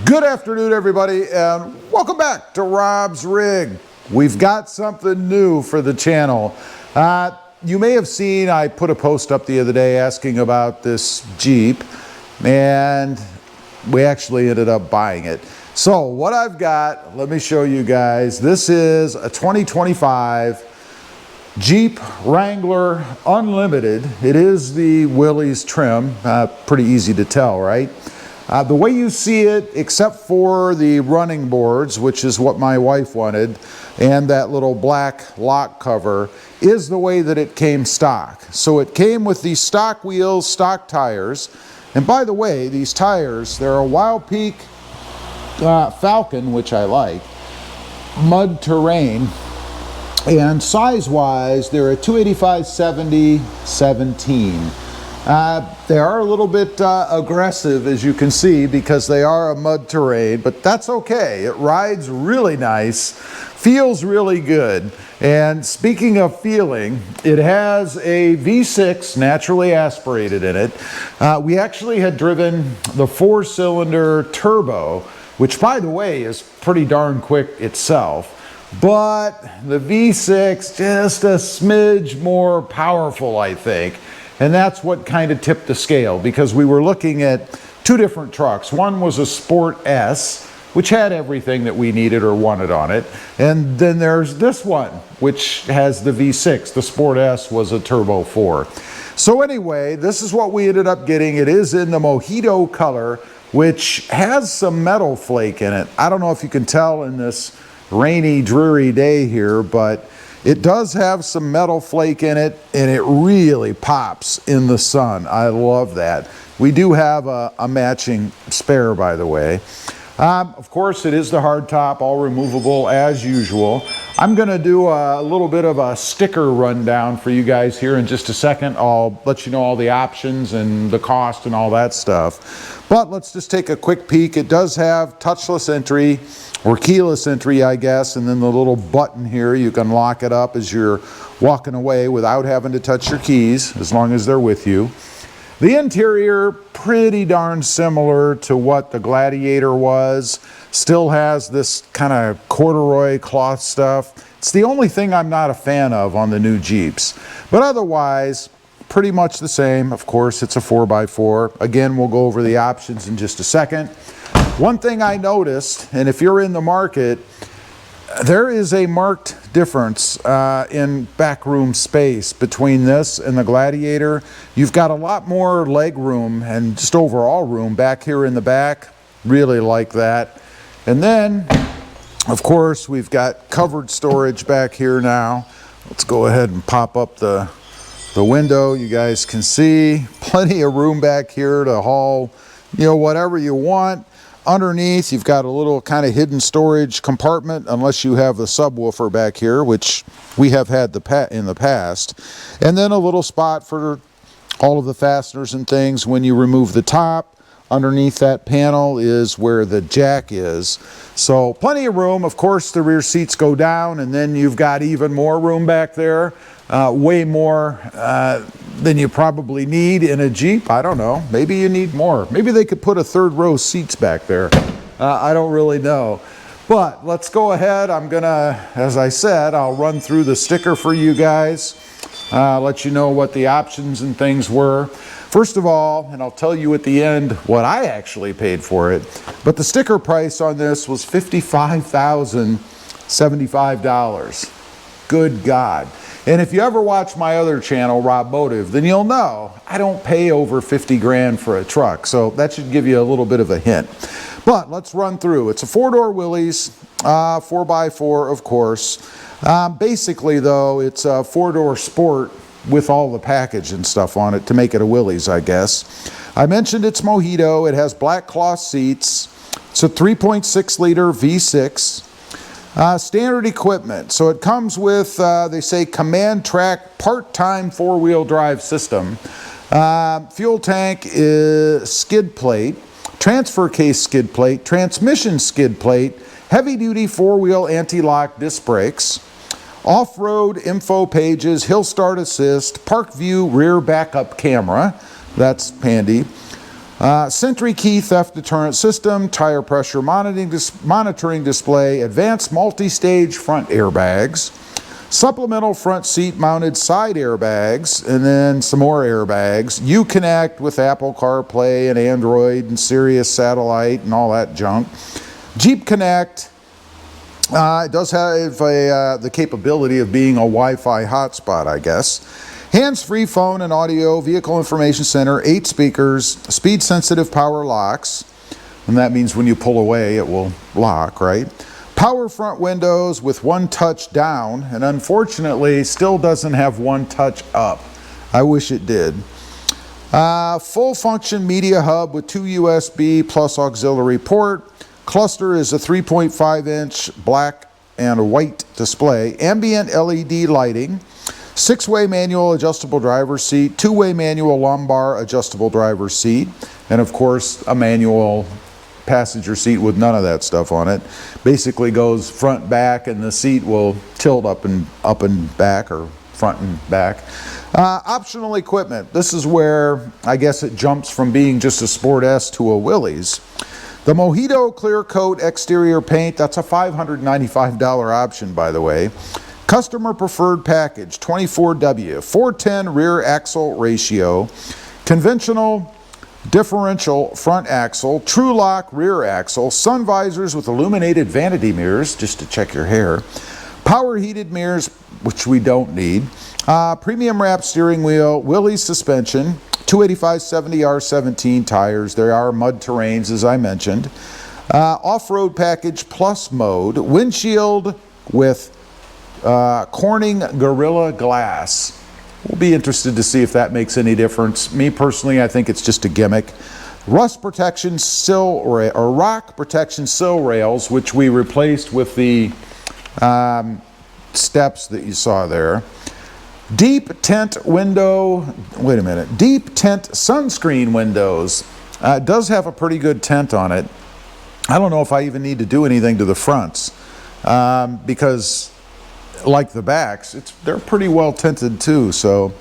Good afternoon, everybody, and welcome back to Rob's Rig. We've got something new for the channel. You may have seen I put a post up the other day asking about this Jeep, and we actually ended up buying it. So what I've got, let me show you guys. This is a 2025 Jeep Wrangler Unlimited. It is the Willys trim, pretty easy to tell, right? The way you see it, except for the running boards, which is what my wife wanted, and that little black lock cover, is the way that it came stock. So it came with these stock wheels, stock tires. And by the way, these tires, they're a Wild Peak Falcon, which I like, mud terrain. And size-wise, they're a 285/70/17. They are a little bit aggressive, as you can see, because they are a mud terrain, but that's okay. It rides really nice, feels really good. And speaking of feeling, it has a V6 naturally aspirated in it. We actually had driven the 4-cylinder turbo, which, by the way, is pretty darn quick itself. But the V6 just a smidge more powerful, I think. And that's what kind of tipped the scale, because we were looking at two different trucks. One was a Sport S, which had everything that we needed or wanted on it. And then there's this one, which has the V6. The Sport S was a Turbo 4. So anyway, this is what we ended up getting. It is in the Mojito color, which has some metal flake in it. I don't know if you can tell in this rainy, dreary day here, but it does have some metal flake in it, and it really pops in the sun. I love that. We do have a matching spare, by the way. Of course, it is the hardtop, all removable as usual. I'm going to do a little bit of a sticker rundown for you guys here in just a second. I'll let you know all the options and the cost and all that stuff. But let's just take a quick peek. It does have touchless entry, or keyless entry, I guess, and then the little button here, you can lock it up as you're walking away without having to touch your keys, as long as they're with you. The interior, pretty darn similar to what the Gladiator was. Still has this kind of corduroy cloth stuff. It's the only thing I'm not a fan of on the new Jeeps. But otherwise, pretty much the same. Of course, it's a 4x4. Again, we'll go over the options in just a second. One thing I noticed, and if you're in the market, there is a marked difference in backroom space between this and the Gladiator. You've got a lot more leg room and just overall room back here in the back. Really like that. And then, of course, we've got covered storage back here now. Let's go ahead and pop up the window. You guys can see plenty of room back here to haul, you know, whatever you want. Underneath, you've got a little kind of hidden storage compartment, unless you have the subwoofer back here, which we have had in the past. And then a little spot for all of the fasteners and things when you remove the top. Underneath that panel is where the jack is. So plenty of room. Of course, the rear seats go down, and then you've got even more room back there. Way more than you probably need in a Jeep. I don't know. Maybe you need more. Maybe they could put a third row seats back there. I don't really know. But let's go ahead. I'm gonna, as I said, I'll run through the sticker for you guys. Let you know what the options and things were. First of all, and I'll tell you at the end what I actually paid for it, but the sticker price on this was $55,075. Good God. And if you ever watch my other channel, RobMotive, then you'll know I don't pay over 50 grand for a truck. So that should give you a little bit of a hint. But let's run through. It's a 4-door Willys, 4x4, of course. Basically, though, it's a 4-door Sport with all the package and stuff on it to make it a Willys, I guess. I mentioned it's Mojito. It has black cloth seats. It's a 3.6-liter V6. Standard equipment. So it comes with, they say, command track part-time 4-wheel drive system. Fuel tank is skid plate, transfer case skid plate, transmission skid plate, heavy-duty 4-wheel anti-lock disc brakes, off-road info pages, hill start assist, park view rear backup camera. That's handy. Sentry key theft deterrent system, tire pressure monitoring display, advanced multi-stage front airbags, supplemental front seat mounted side airbags, and then some more airbags. Uconnect with Apple CarPlay and Android and Sirius satellite and all that junk. Jeep Connect. It does have the capability of being a Wi-Fi hotspot, I guess. Hands-free phone and audio, vehicle information center, 8 speakers, speed-sensitive power locks, and that means when you pull away it will lock, right? Power front windows with 1 touch down, and unfortunately still doesn't have 1 touch up. I wish it did. Full function media hub with 2 USB plus auxiliary port. Cluster is a 3.5-inch black and white display. Ambient LED lighting. 6-way manual adjustable driver's seat, 2-way manual lumbar adjustable driver's seat, and of course a manual passenger seat with none of that stuff on it. Basically goes front back and the seat will tilt up and back, or front and back. Optional equipment. This is where I guess it jumps from being just a Sport S to a Willys. The Mojito Clear Coat exterior paint, that's a $595 option, by the way. Customer preferred package, 24W, 410 rear axle ratio, conventional differential front axle, true lock rear axle, sun visors with illuminated vanity mirrors, just to check your hair, power heated mirrors, which we don't need, premium wrap steering wheel, Willys suspension, 285/70R17 tires. There are mud terrains, as I mentioned. Off-road package plus mode, windshield with Corning Gorilla Glass. We'll be interested to see if that makes any difference. Me personally, I think it's just a gimmick. Rust protection sill or rock protection sill rails, which we replaced with the steps that you saw there. Deep tint window, wait a minute, deep tint sunscreen windows. It does have a pretty good tint on it. I don't know if I even need to do anything to the fronts because like the backs, they're pretty well tinted too. So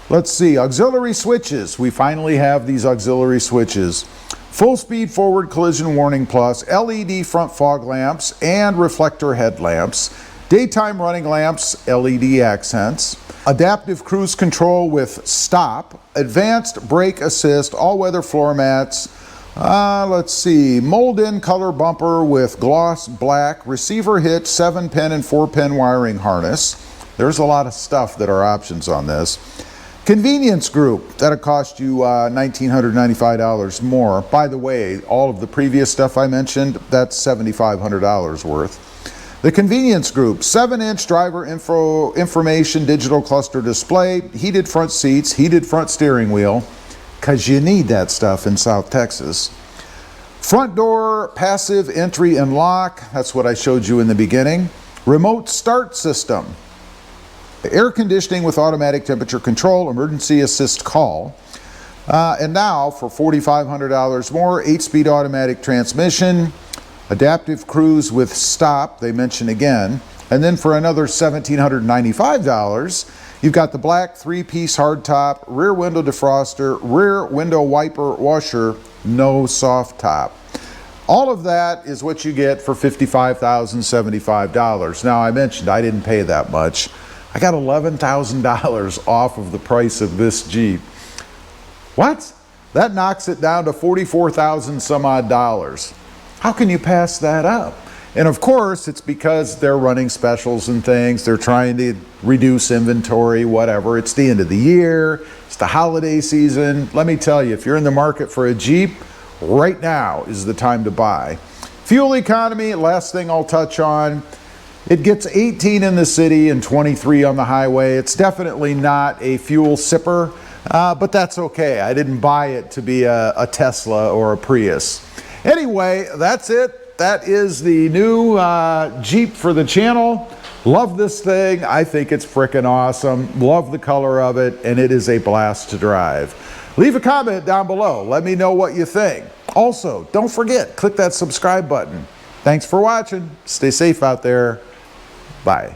let's see, auxiliary switches. We finally have these auxiliary switches. Full speed forward collision warning plus, LED front fog lamps and reflector headlamps, daytime running lamps, LED accents, adaptive cruise control with stop, advanced brake assist, all-weather floor mats. Let's see, mold-in color bumper with gloss black, receiver hitch, 7-pin and 4-pin wiring harness. There's a lot of stuff that are options on this. Convenience group, that'll cost you $1,995 more. By the way, all of the previous stuff I mentioned, that's $7,500 worth. The convenience group, 7-inch driver information digital cluster display, heated front seats, heated front steering wheel, because you need that stuff in South Texas. Front door, passive entry and lock. That's what I showed you in the beginning. Remote start system. Air conditioning with automatic temperature control, emergency assist call. And now for $4,500 more, 8-speed automatic transmission, adaptive cruise with stop, they mention again. And then for another $1,795, you've got the black 3-piece hardtop, rear window defroster, rear window wiper washer, no soft top. All of that is what you get for $55,075. Now I mentioned I didn't pay that much. I got $11,000 off of the price of this Jeep. What? That knocks it down to $44,000 some odd dollars. How can you pass that up? And of course, it's because they're running specials and things. They're trying to reduce inventory, whatever. It's the end of the year. It's the holiday season. Let me tell you, if you're in the market for a Jeep, right now is the time to buy. Fuel economy, last thing I'll touch on. It gets 18 in the city and 23 on the highway. It's definitely not a fuel sipper, but that's okay. I didn't buy it to be a Tesla or a Prius. Anyway, that's it. That is the new Jeep for the channel. Love this thing. I think it's freaking awesome. Love the color of it, and it is a blast to drive. Leave a comment down below. Let me know what you think. Also, don't forget, click that subscribe button. Thanks for watching. Stay safe out there. Bye.